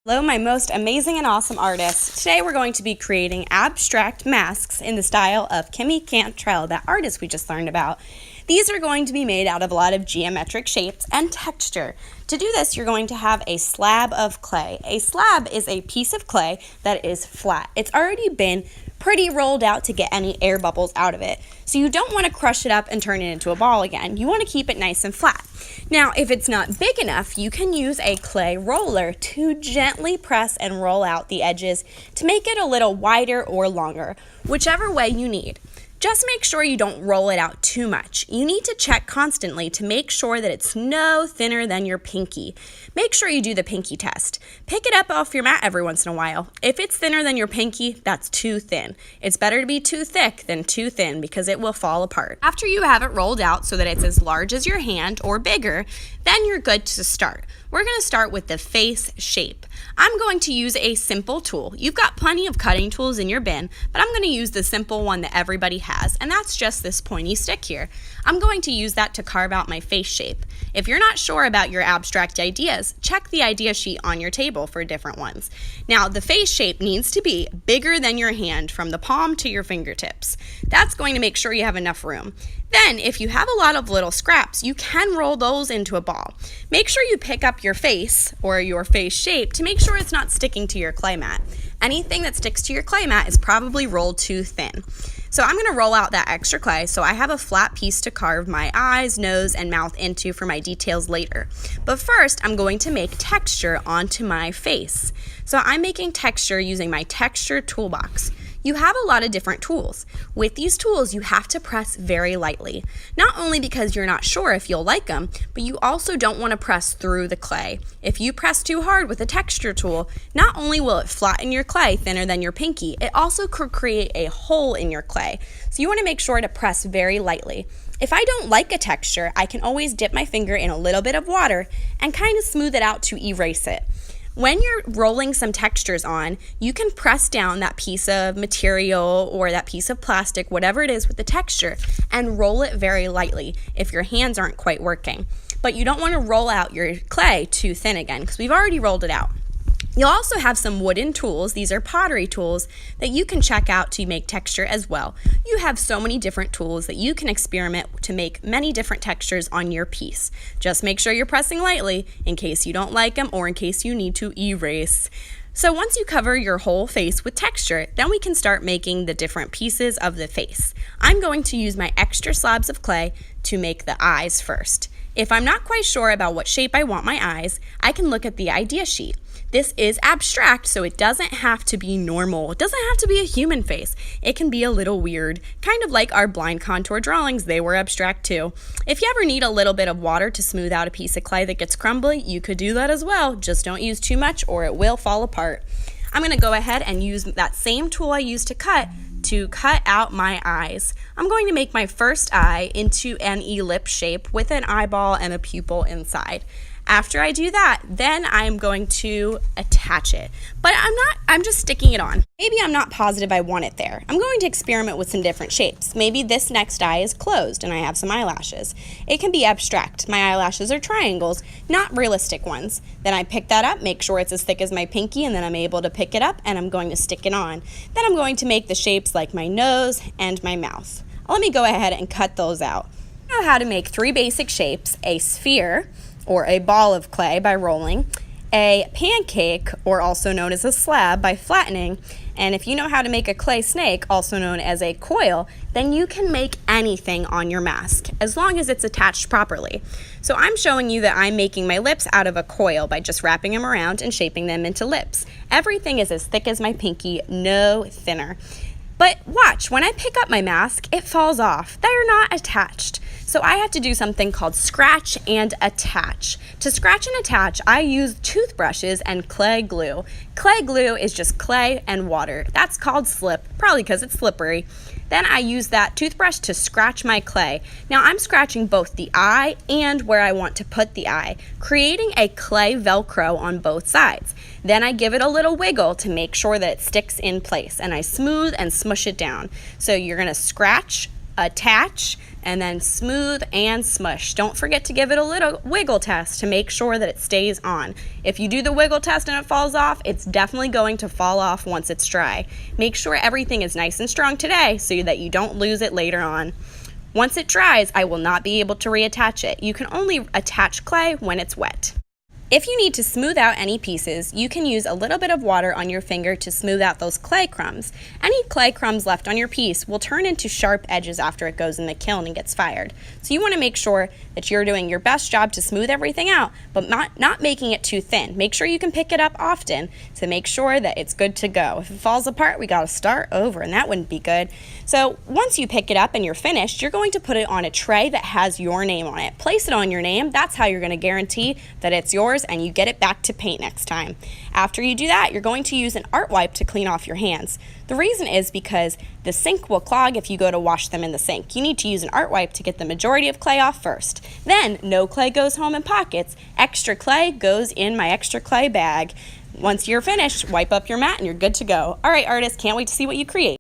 Hello, my most amazing and awesome artists. Today we're going to be creating abstract masks in the style of Kimmy Cantrell, that artist we just learned about. These are going to be made out of a lot of geometric shapes and texture. To do this, you're going to have a slab of clay. A slab is a piece of clay that is flat. It's already been pretty rolled out to get any air bubbles out of it. So you don't want to crush it up and turn it into a ball again. You want to keep it nice and flat. Now, if it's not big enough, you can use a clay roller to gently press and roll out the edges to make it a little wider or longer, whichever way you need. Just make sure you don't roll it out too much. You need to check constantly to make sure that it's no thinner than your pinky. Make sure you do the pinky test. Pick it up off your mat every once in a while. If it's thinner than your pinky, that's too thin. It's better to be too thick than too thin because it will fall apart. After you have it rolled out so that it's as large as your hand or bigger, then you're good to start. We're going to start with the face shape. I'm going to use a simple tool. You've got plenty of cutting tools in your bin, but I'm going to use the simple one that everybody has, and that's just this pointy stick here. I'm going to use that to carve out my face shape. If you're not sure about your abstract ideas, check the idea sheet on your table for different ones. Now, the face shape needs to be bigger than your hand from the palm to your fingertips. That's going to make sure you have enough room. Then, if you have a lot of little scraps, you can roll those into a ball. Make sure you pick up your face or your face shape to make sure it's not sticking to your clay mat. Anything that sticks to your clay mat is probably rolled too thin. So I'm going to roll out that extra clay so I have a flat piece to carve my eyes, nose, and mouth into for my details later. But first, I'm going to make texture onto my face. So I'm making texture using my texture toolbox. You have a lot of different tools. With these tools, you have to press very lightly. Not only because you're not sure if you'll like them, but you also don't want to press through the clay. If you press too hard with a texture tool, not only will it flatten your clay thinner than your pinky, it also could create a hole in your clay. So you want to make sure to press very lightly. If I don't like a texture, I can always dip my finger in a little bit of water and kind of smooth it out to erase it. When you're rolling some textures on, you can press down that piece of material or that piece of plastic, whatever it is with the texture, and roll it very lightly if your hands aren't quite working. But you don't want to roll out your clay too thin again because we've already rolled it out. You'll also have some wooden tools. These are pottery tools that you can check out to make texture as well. You have so many different tools that you can experiment to make many different textures on your piece. Just make sure you're pressing lightly in case you don't like them or in case you need to erase. So once you cover your whole face with texture, then we can start making the different pieces of the face. I'm going to use my extra slabs of clay to make the eyes first. If I'm not quite sure about what shape I want my eyes, I can look at the idea sheet. This is abstract, so it doesn't have to be normal. It doesn't have to be a human face. It can be a little weird, kind of like our blind contour drawings. They were abstract too. If you ever need a little bit of water to smooth out a piece of clay that gets crumbly, you could do that as well. Just don't use too much or it will fall apart. I'm going to go ahead and use that same tool I used to cut out my eyes. I'm going to make my first eye into an ellipse shape with an eyeball and a pupil inside. After I do that, then I'm going to attach it. But I'm just sticking it on. Maybe I'm not positive I want it there. I'm going to experiment with some different shapes. Maybe this next eye is closed and I have some eyelashes. It can be abstract. My eyelashes are triangles, not realistic ones. Then I pick that up, make sure it's as thick as my pinky, and then I'm able to pick it up and I'm going to stick it on. Then I'm going to make the shapes like my nose and my mouth. Let me go ahead and cut those out. I know how to make 3 basic shapes: a sphere, or a ball of clay by rolling, a pancake, or also known as a slab, by flattening, and if you know how to make a clay snake, also known as a coil, then you can make anything on your mask, as long as it's attached properly. So I'm showing you that I'm making my lips out of a coil by just wrapping them around and shaping them into lips. Everything is as thick as my pinky, no thinner. But watch, when I pick up my mask, it falls off. They're not attached. So I have to do something called scratch and attach. To scratch and attach, I use toothbrushes and clay glue. Clay glue is just clay and water. That's called slip, probably because it's slippery. Then I use that toothbrush to scratch my clay. Now I'm scratching both the eye and where I want to put the eye, creating a clay Velcro on both sides. Then I give it a little wiggle to make sure that it sticks in place, and I smooth and smush it down. So you're gonna scratch, attach, and then smooth and smush. Don't forget to give it a little wiggle test to make sure that it stays on. If you do the wiggle test and it falls off, it's definitely going to fall off once it's dry. Make sure everything is nice and strong today so that you don't lose it later on. Once it dries, I will not be able to reattach it. You can only attach clay when it's wet. If you need to smooth out any pieces, you can use a little bit of water on your finger to smooth out those clay crumbs. Any clay crumbs left on your piece will turn into sharp edges after it goes in the kiln and gets fired. So you want to make sure that you're doing your best job to smooth everything out, but not making it too thin. Make sure you can pick it up often to make sure that it's good to go. If it falls apart, we got to start over, and that wouldn't be good. So once you pick it up and you're finished, you're going to put it on a tray that has your name on it. Place it on your name. That's how you're going to guarantee that it's yours and you get it back to paint next time. After you do that, you're going to use an art wipe to clean off your hands. The reason is because the sink will clog if you go to wash them in the sink. You need to use an art wipe to get the majority of clay off first. Then, no clay goes home in pockets. Extra clay goes in my extra clay bag. Once you're finished, wipe up your mat and you're good to go. All right, artists, can't wait to see what you create.